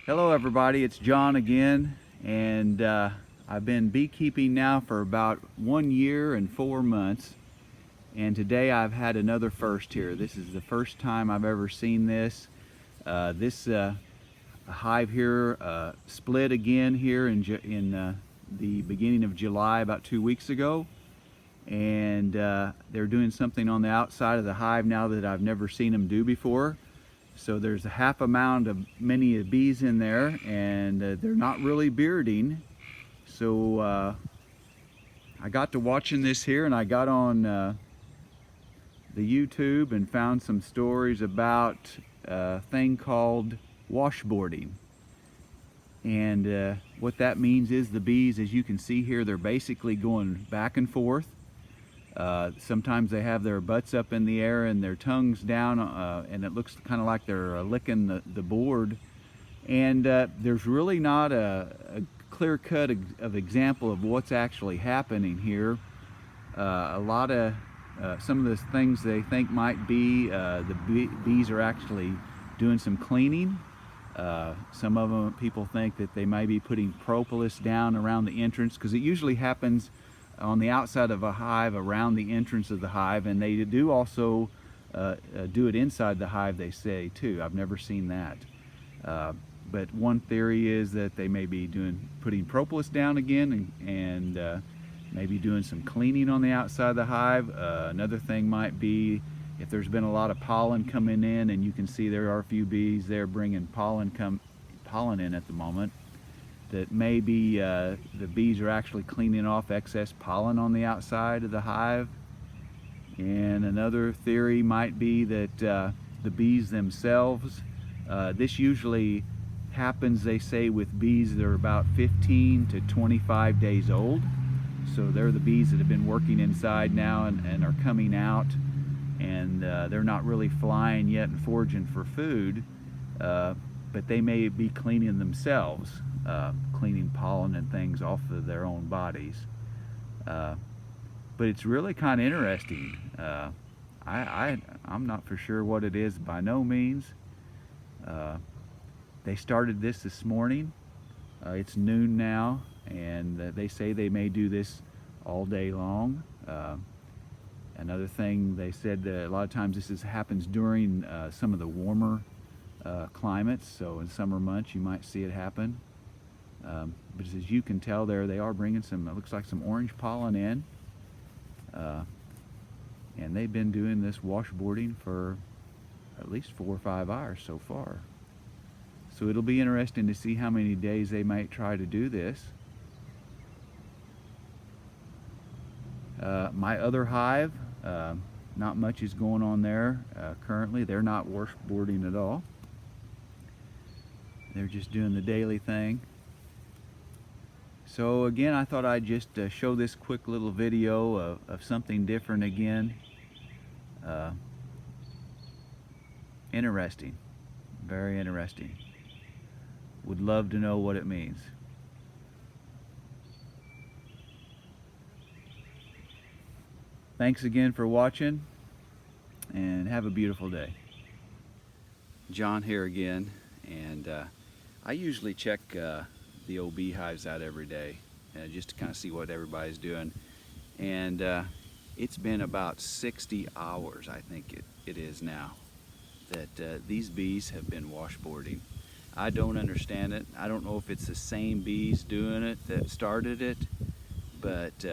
Hello everybody, it's John again, and I've been beekeeping now for about 1 year and 4 months, and today I've had another first here. This is the first time I've ever seen this. This hive here split again here in the beginning of July, about 2 weeks ago, and they're doing something on the outside of the hive now that I've never seen them do before. So there's a half amount of many bees in there, and they're not really bearding. So I got to watching this here, and I got on the YouTube and found some stories about a thing called washboarding. And what that means is the bees, as you can see here, they're basically going back and forth. Sometimes they have their butts up in the air and their tongues down, and it looks kind of like they're licking the board. And there's really not a clear cut of example of what's actually happening here. A lot of some of the things they think might be the bees are actually doing some cleaning. Some of them, people think that they might be putting propolis down around the entrance, because it usually happens on the outside of a hive around the entrance of the hive, and they do also do it inside the hive, they say, too. I've never seen that. But one theory is that they may be putting propolis down again, and maybe doing some cleaning on the outside of the hive. Another thing might be if there's been a lot of pollen coming in, and you can see there are a few bees there bringing pollen in at the moment, that maybe the bees are actually cleaning off excess pollen on the outside of the hive. And another theory might be that the bees themselves, this usually happens, they say, with bees that are about 15 to 25 days old. So they're the bees that have been working inside now and are coming out, and they're not really flying yet and foraging for food, but they may be cleaning themselves. Cleaning pollen and things off of their own bodies. But it's really kind of interesting. I'm not for sure what it is by no means. They started this morning. It's noon now, and they say they may do this all day long. Another thing, they said that a lot of times this happens during some of the warmer climates, so in summer months you might see it happen. But as you can tell there, they are bringing some, it looks like some orange pollen in. And they've been doing this washboarding for at least 4 or 5 hours so far. So it'll be interesting to see how many days they might try to do this. My other hive, not much is going on there currently. They're not washboarding at all. They're just doing the daily thing. So again, I thought I'd just show this quick little video of something different again. Interesting, very interesting. Would love to know what it means. Thanks again for watching, and have a beautiful day. John here again, and I usually check the old beehives out every day, just to kind of see what everybody's doing. And it's been about 60 hours, I think it is now, that these bees have been washboarding. I don't understand it. I don't know if it's the same bees doing it that started it, but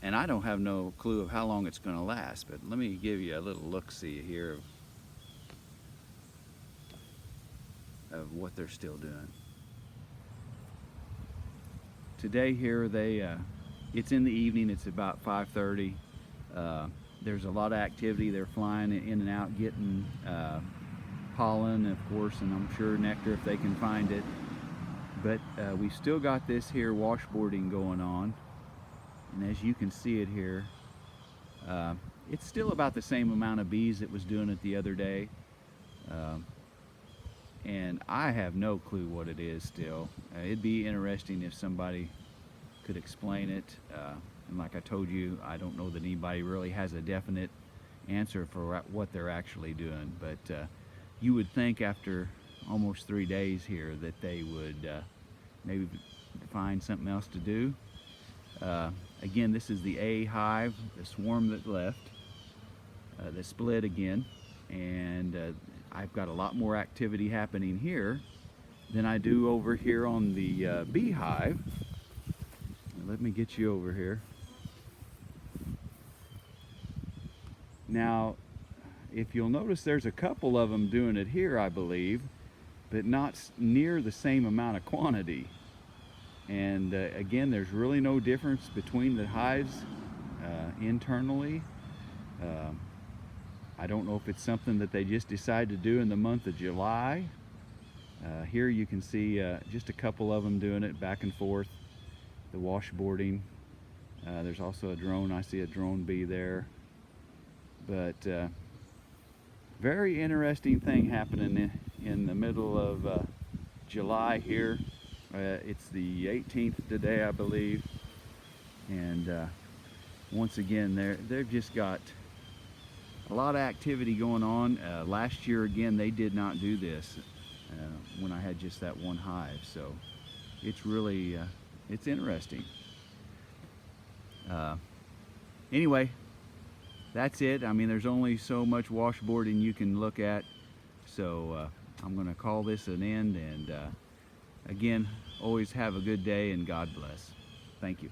and I don't have no clue of how long it's going to last. But let me give you a little look-see here of what they're still doing. Today here, it's in the evening, it's about 5:30. There's a lot of activity. They're flying in and out, getting pollen, of course, and I'm sure nectar if they can find it. But we've still got this here washboarding going on. And as you can see it here, it's still about the same amount of bees that was doing it the other day. And I have no clue what it is still. It'd be interesting if somebody could explain it. And like I told you, I don't know that anybody really has a definite answer for what they're actually doing. But you would think after almost 3 days here that they would maybe find something else to do. Again, this is the A hive, the swarm that left, that split again, and I've got a lot more activity happening here than I do over here on the beehive. Let me get you over here. Now, if you'll notice, there's a couple of them doing it here, I believe, but not near the same amount of quantity. And again, there's really no difference between the hives internally. I don't know if it's something that they just decided to do in the month of July. Here you can see just a couple of them doing it back and forth, the washboarding. There's also a drone. I see a drone bee there. But very interesting thing happening in the middle of July here. It's the 18th today, I believe. And once again, they've just got a lot of activity going on. Last year, again, they did not do this when I had just that one hive. So it's really, it's interesting. Anyway, that's it. I mean, there's only so much washboarding you can look at. So I'm going to call this an end. And again, always have a good day and God bless. Thank you.